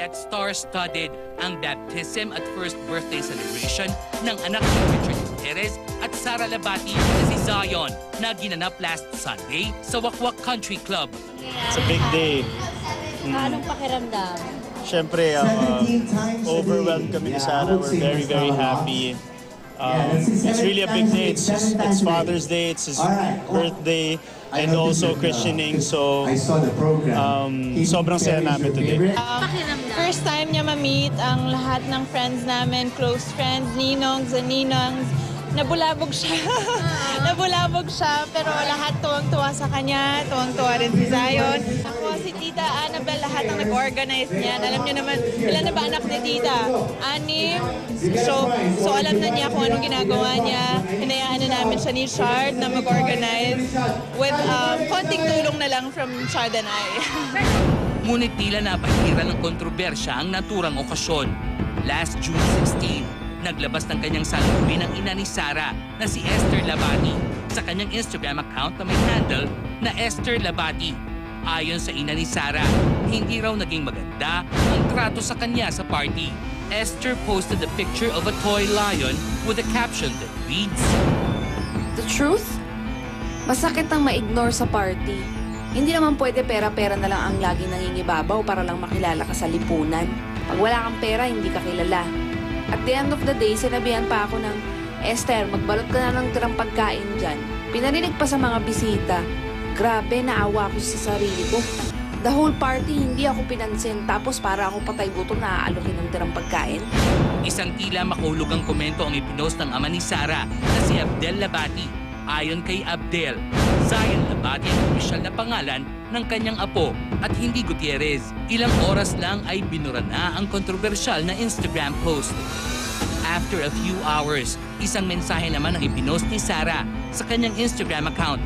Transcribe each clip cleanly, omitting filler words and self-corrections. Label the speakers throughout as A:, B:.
A: at star-studded ang baptism at first birthday celebration ng anak ni Richard Gutierrez at Sara Labati na si Zion na ginanap last Sunday sa Wakwak Country Club.
B: It's a big day.
C: Anong pakiramdam?
B: Siyempre, overwhelmed kami ni Sara. We're very, very happy. It's really a big day. It's Father's Day, it's his birthday, and also christening. So, sobrang saya namin today.
D: First time niya ma-meet ang lahat ng friends namin, close friends, ninongs and ninangs. Nabulabog siya. Nabulabog siya, pero lahat tuwang-tuwa sa kanya. Tuwang-tuwa rin si Zion. Ako, si Tita Annabel, lahat ang nag-organize niyan. Alam niyo naman, ilan na ba anak ni Tita? 6. So alam na niya kung anong ginagawa niya. Hinayaan na namin siya ni Shard na mag-organize with konting tulong na lang from Shard and I.
A: Ngunit tila napahira ng kontrobersya ang naturang okasyon. Last June 16, naglabas ng kanyang salubin ang ina ni Sara na si Esther Labati sa kanyang Instagram account na may handle na Esther Labati. Ayon sa ina ni Sara, hindi raw naging maganda ang trato sa kanya sa party. Esther posted a picture of a toy lion with a caption that reads,
E: "The truth? Masakit ang ma-ignore sa party. Hindi naman pwede pera-pera na lang ang laging nangingibabaw para lang makilala ka sa lipunan. Pag wala kang pera, hindi ka kilala. At the end of the day, sinabihan pa ako ng, Esther, magbalot ka na ng tirang pagkain dyan. Pinarinig pa sa mga bisita. Grabe, naawa ko sa sarili ko. The whole party, hindi ako pinansin. Tapos para ako patay gutom na aalukin ng tirang pagkain."
A: Isang tila makahulog ang komento ang ipinost ng ama ni Sara na si Abdel Labati. Ayon kay Abdel, Zion Labati ang opisyal na pangalan ng kanyang apo at hindi Gutierrez. Ilang oras lang ay binura na ang kontrobersyal na Instagram post. After a few hours, isang mensahe naman ang ipinost ni Sara sa kanyang Instagram account.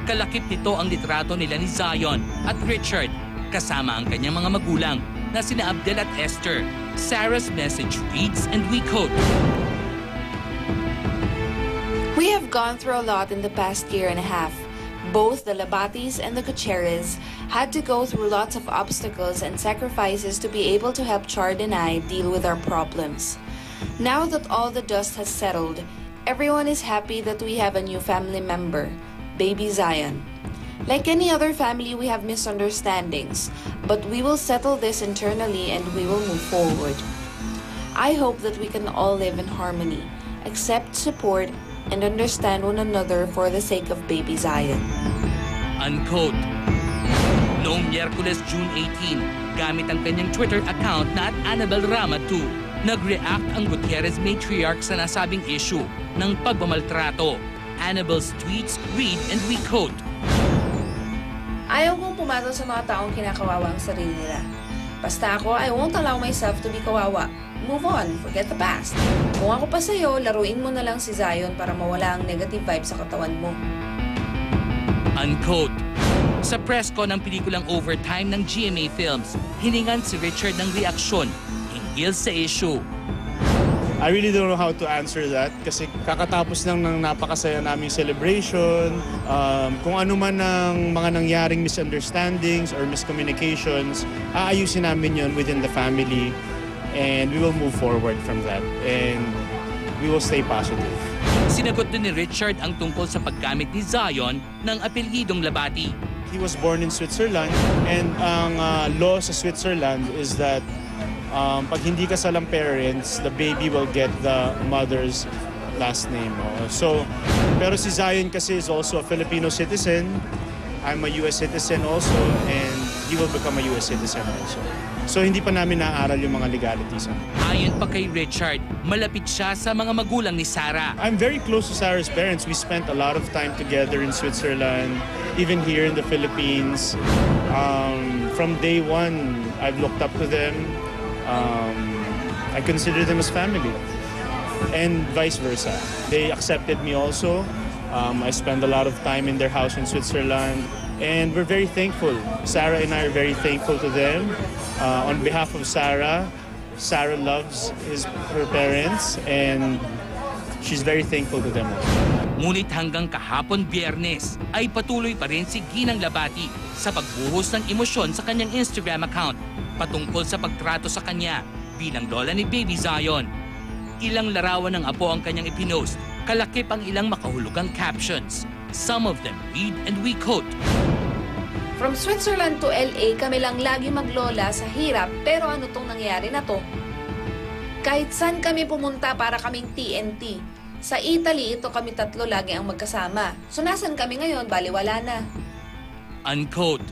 A: Kalakip nito ang litrato nila ni Zion at Richard kasama ang kanyang mga magulang na sina Abdel at Esther. Sarah's message reads, and we quote,
E: "We have gone through a lot in the past year and a half. Both the Labatis and the Gutierrez had to go through lots of obstacles and sacrifices to be able to help Chard and I deal with our problems. Now that all the dust has settled, everyone is happy that we have a new family member, baby Zion. Like any other family, we have misunderstandings, but we will settle this internally and we will move forward. I hope that we can all live in harmony, accept, support, and understand one another for the sake of baby Zion."
A: Unquote. Noong Miyerkules, June 18, gamit ang kanyang Twitter account na @Annabel Rama 2, nag-react ang Gutierrez matriarch sa nasabing issue ng pagmamaltrato. Annabel's tweets read, and we quote,
E: "Ayaw kong pumatol sa mga taong kinakawawa ang sarili nila. Basta ako, I won't allow myself to be kawawa. Move on, forget the past. Kung ako pa sa'yo, laruin mo na lang si Zion para mawala ang negative vibe sa katawan mo."
A: Unquote. Sa press ko ng pelikulang Overtime ng GMA Films, hiningan si Richard ng reaksyon hinggil sa issue.
B: I really don't know how to answer that kasi kakatapos lang ng napakasaya naming celebration. Kung ano man ng mga nangyaring misunderstandings or miscommunications, aayusin namin yon within the family and we will move forward from that and we will stay positive.
A: Sinagot din ni Richard ang tungkol sa paggamit ni Zion ng apelyidong Labati.
B: He was born in Switzerland and ang law sa Switzerland is that pag hindi kasalang parents, the baby will get the mother's last name. Pero si Zion kasi is also a Filipino citizen. I'm a US citizen also and he will become a US citizen also. So hindi pa namin naaaral yung mga legalities.
A: Ayon pa kay Richard, malapit siya sa mga magulang ni Sara.
B: I'm very close to Sarah's parents. We spent a lot of time together in Switzerland, even here in the Philippines. From day one, I've looked up to them. I consider them as family. And vice versa. They accepted me also. I spend a lot of time in their house in Switzerland. And we're very thankful. Sarah and I are very thankful to them. On behalf of Sarah, Sarah loves her parents and she's very thankful to them.
A: Ngunit hanggang kahapon Biyernes ay patuloy pa rin si Ginang Labati sa pagbuhos ng emosyon sa kanyang Instagram account. patungkol sa pagtrato sa kanya bilang lola ni Baby Zion. Ilang larawan ng apo ang kanyang ipinost, kalakip ang ilang makahulugang captions. Some of them read and we quote,
E: From Switzerland to LA, kami lang lagi maglola sa hirap, pero ano tong nangyari na to? Kahit saan kami pumunta para kaming TNT. Sa Italy, ito kami tatlo lagi ang magkasama. So nasan kami ngayon? Baliwala na.
A: unquote.